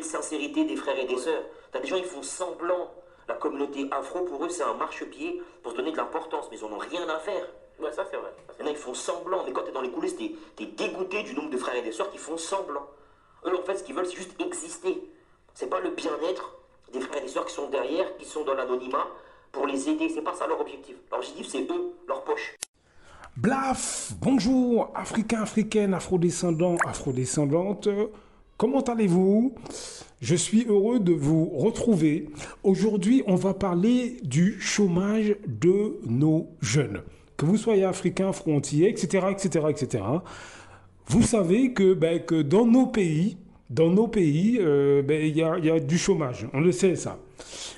sincérité des frères et des sœurs. T'as des gens, ils font semblant. La communauté afro, pour eux, c'est un marchepied pour se donner de l'importance, mais ils en ont rien à faire. Ouais, ça c'est vrai. Il y en a, ils font semblant, mais quand t'es dans les coulisses, t'es dégoûté du nombre de frères et de sœurs qui font semblant. Eux, en fait, ce qu'ils veulent, c'est juste exister. C'est pas le bien-être des frères et des sœurs qui sont derrière, qui sont dans l'anonymat, pour les aider. C'est pas ça leur objectif. Leur objectif, c'est eux, leur poche. Blaf, bonjour, Africains, Africaines, Afrodescendants, Afrodescendantes. Comment allez-vous? Je suis heureux de vous retrouver. Aujourd'hui, on va parler du chômage de nos jeunes. Que vous soyez africains, frontiers, etc., etc., etc. Vous savez que dans nos pays, il y a du chômage. On le sait, ça.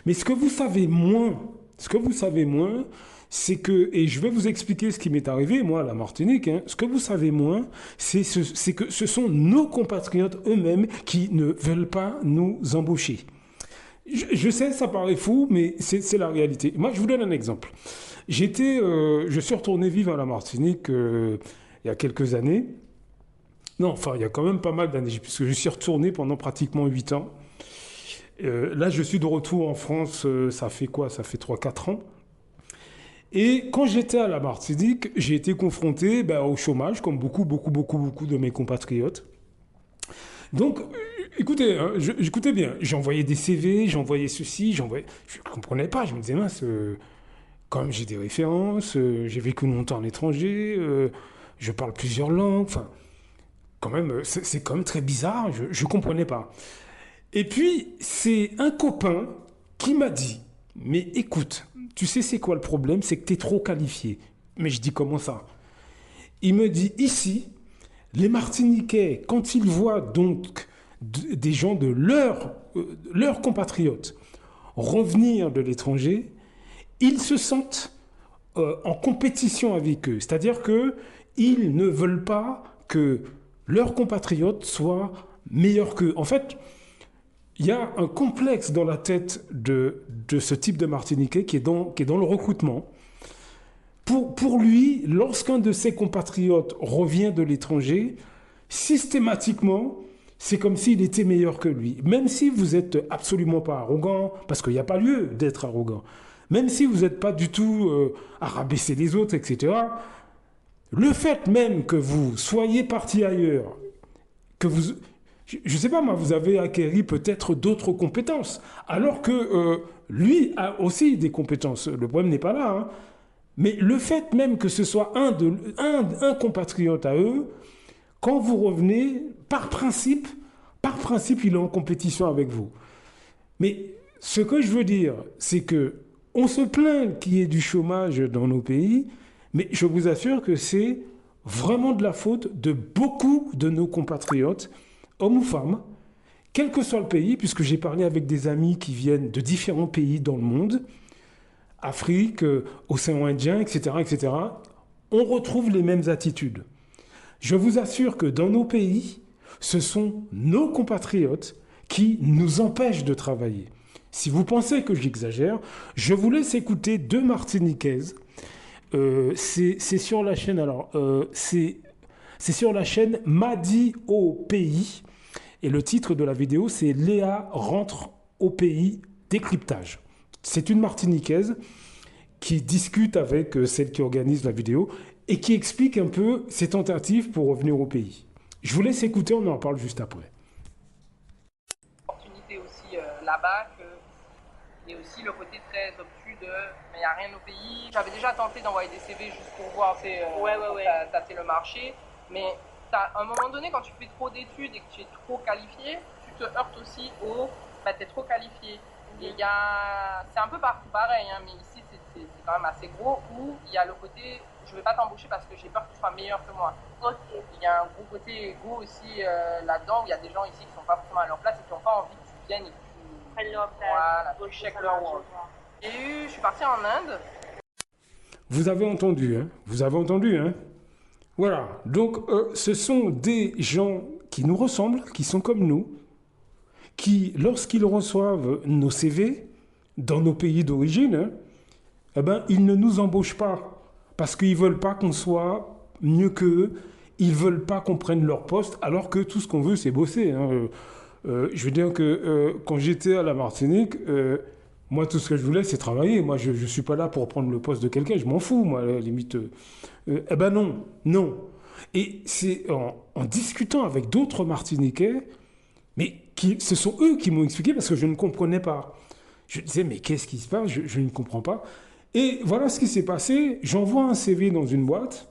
Mais ce que vous savez moins, c'est que, et je vais vous expliquer ce qui m'est arrivé, moi, à la Martinique, hein, ce que vous savez moins, c'est que ce sont nos compatriotes eux-mêmes qui ne veulent pas nous embaucher. Je sais, ça paraît fou, mais c'est la réalité. Moi, je vous donne un exemple. Je suis retourné vivre à la Martinique il y a quelques années. Non, enfin, il y a quand même pas mal d'années, puisque je suis retourné pendant pratiquement 8 ans. Là, je suis de retour en France, ça fait quoi? Ça fait 3-4 ans. Et quand j'étais à la Martinique, j'ai été confronté au chômage, comme beaucoup de mes compatriotes. Donc, écoutez, hein, écoutez bien, j'envoyais des CV, j'envoyais ceci, je ne comprenais pas, je me disais, mince, quand même j'ai des références, j'ai vécu longtemps à l'étranger, je parle plusieurs langues, enfin, quand même, c'est quand même très bizarre, je ne comprenais pas. Et puis, c'est un copain qui m'a dit, mais écoute, tu sais c'est quoi le problème? C'est que tu es trop qualifié. Mais je dis comment ça? Il me dit ici, les Martiniquais, quand ils voient donc des gens de leurs compatriotes revenir de l'étranger, ils se sentent en compétition avec eux. C'est-à-dire qu'ils ne veulent pas que leurs compatriotes soient meilleurs qu'eux. En fait, il y a un complexe dans la tête de ce type de Martiniquais qui est dans le recrutement. Pour lui, lorsqu'un de ses compatriotes revient de l'étranger, systématiquement, c'est comme s'il était meilleur que lui. Même si vous n'êtes absolument pas arrogant, parce qu'il n'y a pas lieu d'être arrogant, même si vous n'êtes pas du tout à rabaisser les autres, etc., le fait même que vous soyez parti ailleurs, que vous... Je ne sais pas, moi, vous avez acquéri peut-être d'autres compétences, alors que lui a aussi des compétences. Le problème n'est pas là. Hein. Mais le fait même que ce soit un compatriote à eux, quand vous revenez, par principe, il est en compétition avec vous. Mais ce que je veux dire, c'est que on se plaint qu'il y ait du chômage dans nos pays, mais je vous assure que c'est vraiment de la faute de beaucoup de nos compatriotes, hommes ou femmes, quel que soit le pays, puisque j'ai parlé avec des amis qui viennent de différents pays dans le monde, Afrique, Océan Indien, etc., etc., on retrouve les mêmes attitudes. Je vous assure que dans nos pays, ce sont nos compatriotes qui nous empêchent de travailler. Si vous pensez que j'exagère, je vous laisse écouter deux Martiniquaises. C'est sur la chaîne, c'est sur la chaîne Madi au pays. Et le titre de la vidéo, c'est Léa rentre au pays, décryptage. C'est une Martiniquaise qui discute avec celle qui organise la vidéo et qui explique un peu ses tentatives pour revenir au pays. Je vous laisse écouter, on en parle juste après. Opportunité aussi là-bas, et aussi le côté très obtus de mais il n'y a rien au pays. J'avais déjà tenté d'envoyer des CV juste pour voir, tâter le marché, mais à un moment donné, quand tu fais trop d'études et que tu es trop qualifié, tu te heurtes aussi au tu es trop qualifié. Et c'est un peu partout pareil, hein, mais ici c'est quand même assez gros où il y a le côté je ne vais pas t'embaucher parce que j'ai peur que tu sois meilleur que moi. Okay. Il y a un gros côté égo aussi là-dedans où il y a des gens ici qui ne sont pas forcément à leur place et qui n'ont pas envie que tu viennes et que tu prennes leur place. Voilà, tu checkes leur rôle. Je suis partie en Inde. Vous avez entendu, hein? Vous avez entendu, hein? Voilà, donc ce sont des gens qui nous ressemblent, qui sont comme nous, qui, lorsqu'ils reçoivent nos CV dans nos pays d'origine, hein, eh ben, ils ne nous embauchent pas parce qu'ils ne veulent pas qu'on soit mieux qu'eux, ils ne veulent pas qu'on prenne leur poste, alors que tout ce qu'on veut, c'est bosser. Hein. Je veux dire que quand j'étais à la Martinique, moi, tout ce que je voulais, c'est travailler. Moi, je ne suis pas là pour prendre le poste de quelqu'un, je m'en fous, moi, à la limite. Eh ben non, non. Et c'est en discutant avec d'autres Martiniquais, mais ce sont eux qui m'ont expliqué parce que je ne comprenais pas. Je disais, mais qu'est-ce qui se passe? Je ne comprends pas. Et voilà ce qui s'est passé. J'envoie un CV dans une boîte,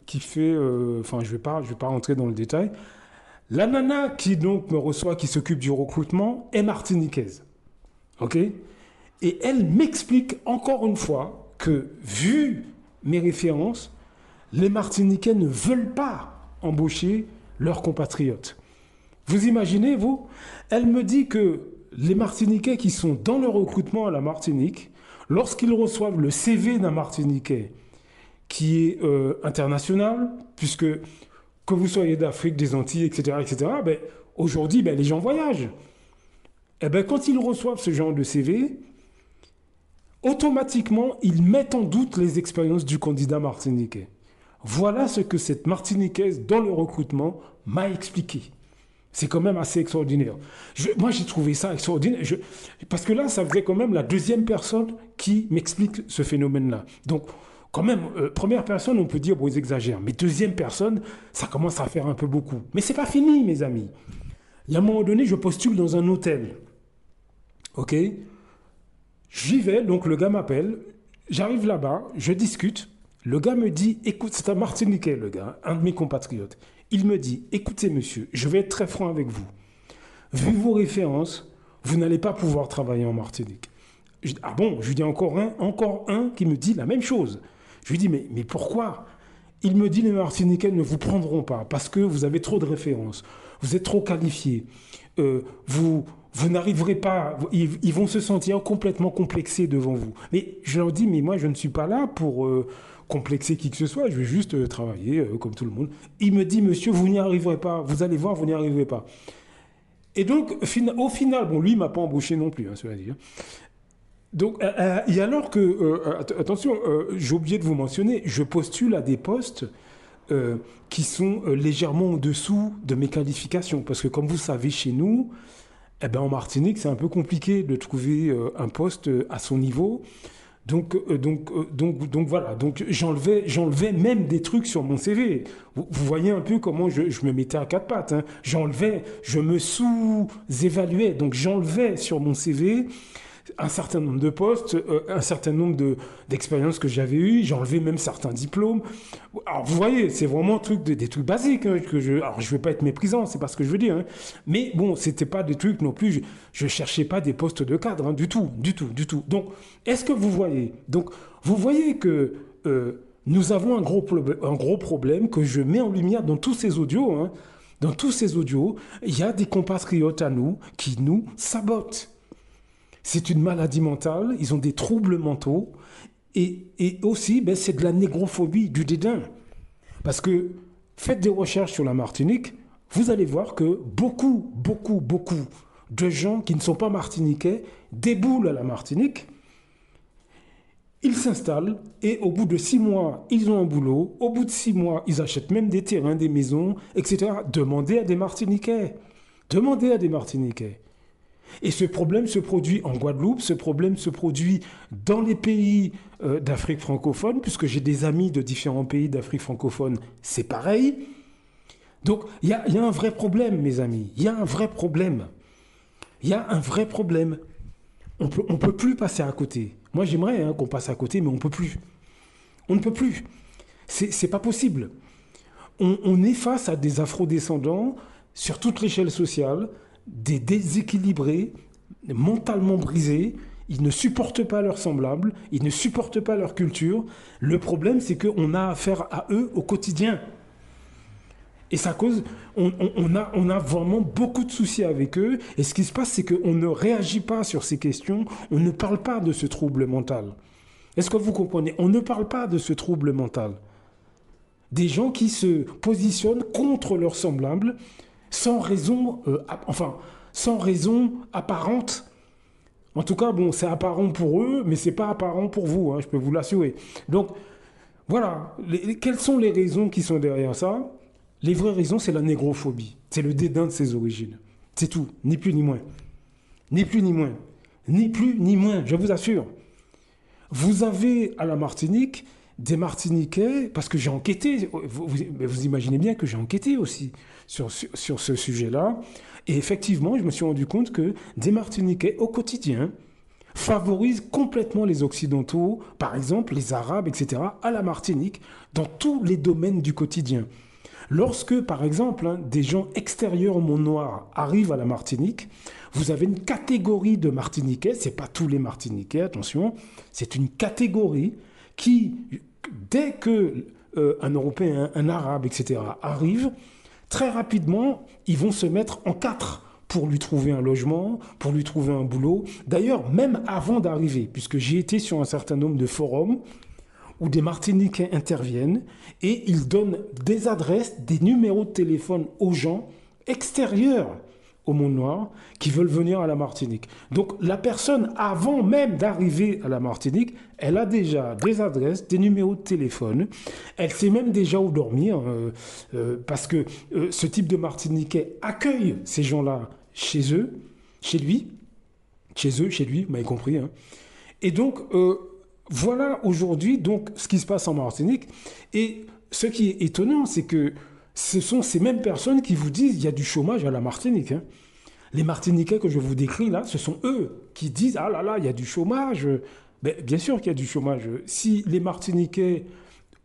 qui fait... Enfin, je vais pas rentrer dans le détail. La nana qui donc me reçoit, qui s'occupe du recrutement, est martiniquaise. OK? Et elle m'explique encore une fois que, vu mes références, les Martiniquais ne veulent pas embaucher leurs compatriotes. Vous imaginez, vous? Elle me dit que les Martiniquais qui sont dans le recrutement à la Martinique, lorsqu'ils reçoivent le CV d'un Martiniquais qui est international, puisque que vous soyez d'Afrique, des Antilles, etc., ben, aujourd'hui, ben, les gens voyagent. Et ben, quand ils reçoivent ce genre de CV, automatiquement, ils mettent en doute les expériences du candidat martiniquais. Voilà ce que cette Martiniquaise, dans le recrutement, m'a expliqué. C'est quand même assez extraordinaire. Moi, j'ai trouvé ça extraordinaire. Parce que là, ça faisait quand même la deuxième personne qui m'explique ce phénomène-là. Donc, quand même, première personne, on peut dire, bon, ils exagèrent. Mais deuxième personne, ça commence à faire un peu beaucoup. Mais c'est pas fini, mes amis. Il y a un moment donné, je postule dans un hôtel. OK? J'y vais, donc le gars m'appelle. J'arrive là-bas, je discute. Le gars me dit, écoute, c'est un Martiniquais, le gars, un de mes compatriotes. Il me dit, écoutez, monsieur, je vais être très franc avec vous. Vu vos références, vous n'allez pas pouvoir travailler en Martinique. Ah bon? Je lui dis encore un qui me dit la même chose. Je lui dis, mais pourquoi? Il me dit, les Martiniquais ne vous prendront pas parce que vous avez trop de références. Vous êtes trop qualifiés. Vous n'arriverez pas. Ils vont se sentir complètement complexés devant vous. Mais je leur dis, mais moi, je ne suis pas là pour complexer qui que ce soit. Je vais juste travailler comme tout le monde. Il me dit, monsieur, vous n'y arriverez pas. Vous allez voir, vous n'y arriverez pas. Et donc, au final, bon, lui, il ne m'a pas embauché non plus, cela dit. Donc, et alors que, attention, j'ai oublié de vous mentionner, je postule à des postes qui sont légèrement en dessous de mes qualifications. Parce que comme vous savez, chez nous, eh ben, en Martinique, c'est un peu compliqué de trouver un poste à son niveau. Donc voilà, donc j'enlevais même des trucs sur mon CV. Vous voyez un peu comment je me mettais à quatre pattes. Hein. Je me sous-évaluais. Donc j'enlevais sur mon CV un certain nombre de postes, un certain nombre d'expériences que j'avais eues, j'ai enlevé même certains diplômes. Alors vous voyez, c'est vraiment des trucs basiques. Hein, alors je ne vais pas être méprisant, c'est pas ce que je veux dire. Hein, mais bon, c'était pas des trucs non plus, je cherchais pas des postes de cadre, hein, du tout. Donc, est-ce que vous voyez? Donc, vous voyez que nous avons un gros problème que je mets en lumière dans tous ces audios. Hein. Dans tous ces audios, il y a des compatriotes à nous qui nous sabotent. C'est une maladie mentale, ils ont des troubles mentaux et aussi ben, c'est de la négrophobie, du dédain. Parce que faites des recherches sur la Martinique, vous allez voir que beaucoup de gens qui ne sont pas martiniquais déboulent à la Martinique, ils s'installent et au bout de 6 mois, ils ont un boulot, au bout de 6 mois, ils achètent même des terrains, des maisons, etc. Demandez à des Martiniquais. Et ce problème se produit en Guadeloupe, ce problème se produit dans les pays d'Afrique francophone, puisque j'ai des amis de différents pays d'Afrique francophone, c'est pareil. Donc, il y a un vrai problème, mes amis. Il y a un vrai problème. On peut plus passer à côté. Moi, j'aimerais qu'on passe à côté, mais on peut plus. On ne peut plus. C'est pas possible. On est face à des afrodescendants sur toute l'échelle sociale, des déséquilibrés, mentalement brisés, ils ne supportent pas leurs semblables, ils ne supportent pas leur culture. Le problème, c'est qu'on a affaire à eux au quotidien. Et ça cause, on a vraiment beaucoup de soucis avec eux. Et ce qui se passe, c'est qu'on ne réagit pas sur ces questions, on ne parle pas de ce trouble mental. Est-ce que vous comprenez? On ne parle pas de ce trouble mental. Des gens qui se positionnent contre leurs semblables, sans raison apparente. En tout cas, bon, c'est apparent pour eux, mais c'est pas apparent pour vous, hein, je peux vous l'assurer. Donc, voilà, quelles sont les raisons qui sont derrière ça? Les vraies raisons, c'est la négrophobie. C'est le dédain de ses origines. C'est tout, ni plus ni moins. Ni plus ni moins. Ni plus ni moins, je vous assure. Vous avez à la Martinique des Martiniquais, parce que j'ai enquêté, vous imaginez bien que j'ai enquêté aussi sur ce sujet-là, et effectivement, je me suis rendu compte que des Martiniquais au quotidien favorisent complètement les Occidentaux, par exemple les Arabes, etc., à la Martinique, dans tous les domaines du quotidien. Lorsque, par exemple, des gens extérieurs au monde noir arrivent à la Martinique, vous avez une catégorie de Martiniquais, ce n'est pas tous les Martiniquais, attention, c'est une catégorie qui, dès que un Européen, un Arabe, etc., arrive, très rapidement, ils vont se mettre en quatre pour lui trouver un logement, pour lui trouver un boulot. D'ailleurs, même avant d'arriver, puisque j'ai été sur un certain nombre de forums où des Martiniquais interviennent et ils donnent des adresses, des numéros de téléphone aux gens extérieurs au monde noir qui veulent venir à la Martinique. Donc la personne, avant même d'arriver à la Martinique, elle a déjà des adresses, des numéros de téléphone, elle sait même déjà où dormir, parce que ce type de Martiniquais accueille ces gens-là chez eux, chez lui, vous m'avez compris. Hein. Et donc, voilà aujourd'hui donc ce qui se passe en Martinique. Et ce qui est étonnant, c'est que ce sont ces mêmes personnes qui vous disent qu'il y a du chômage à la Martinique. Hein. Les Martiniquais que je vous décris là, ce sont eux qui disent « Ah là là, il y a du chômage ». Ben, bien sûr qu'il y a du chômage. Si les Martiniquais,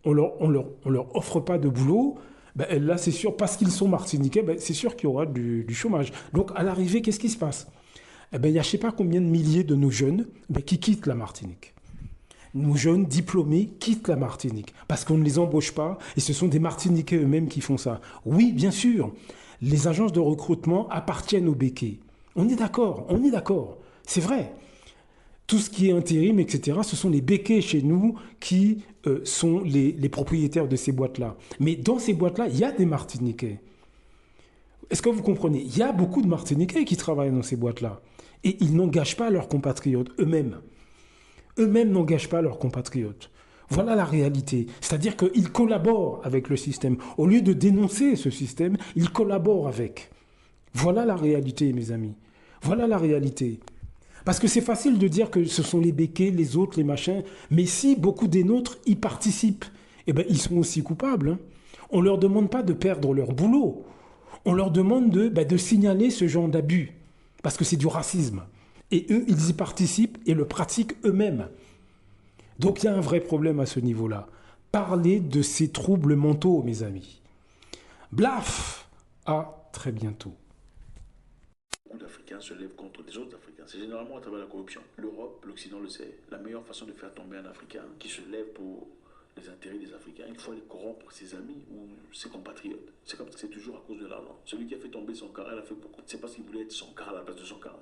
on leur offre pas de boulot, ben, là c'est sûr, parce qu'ils sont Martiniquais, ben, c'est sûr qu'il y aura du chômage. Donc à l'arrivée, qu'est-ce qui se passe? Eh ben, il y a je ne sais pas combien de milliers de nos jeunes qui quittent la Martinique. Nos jeunes diplômés quittent la Martinique parce qu'on ne les embauche pas et ce sont des Martiniquais eux-mêmes qui font ça. Oui, bien sûr, les agences de recrutement appartiennent aux béquets. On est d'accord, c'est vrai. Tout ce qui est intérim, etc., ce sont les béquets chez nous qui sont les propriétaires de ces boîtes-là. Mais dans ces boîtes-là, il y a des Martiniquais. Est-ce que vous comprenez? Il y a beaucoup de Martiniquais qui travaillent dans ces boîtes-là. Et ils n'engagent pas leurs compatriotes eux-mêmes. Eux-mêmes n'engagent pas leurs compatriotes. Voilà la réalité. C'est-à-dire qu'ils collaborent avec le système. Au lieu de dénoncer ce système, ils collaborent avec. Voilà la réalité, mes amis. Voilà la réalité. Parce que c'est facile de dire que ce sont les béquets, les autres, les machins. Mais si beaucoup des nôtres y participent, eh ben, ils sont aussi coupables. Hein. On ne leur demande pas de perdre leur boulot. On leur demande de signaler ce genre d'abus. Parce que c'est du racisme. Et eux, ils y participent et le pratiquent eux-mêmes. Donc il y a un vrai problème à ce niveau-là. Parlez de ces troubles mentaux, mes amis. Blaf! À très bientôt. Beaucoup d'Africains se lèvent contre les autres Africains. C'est généralement à travers la corruption. L'Europe, l'Occident le sait. La meilleure façon de faire tomber un Africain qui se lève pour les intérêts des Africains, il faut aller corrompre ses amis ou ses compatriotes. C'est comme ça, c'est toujours à cause de l'argent. Celui qui a fait tomber son cara, il a fait pourquoi? C'est parce qu'il voulait être son cara à la place de son cara.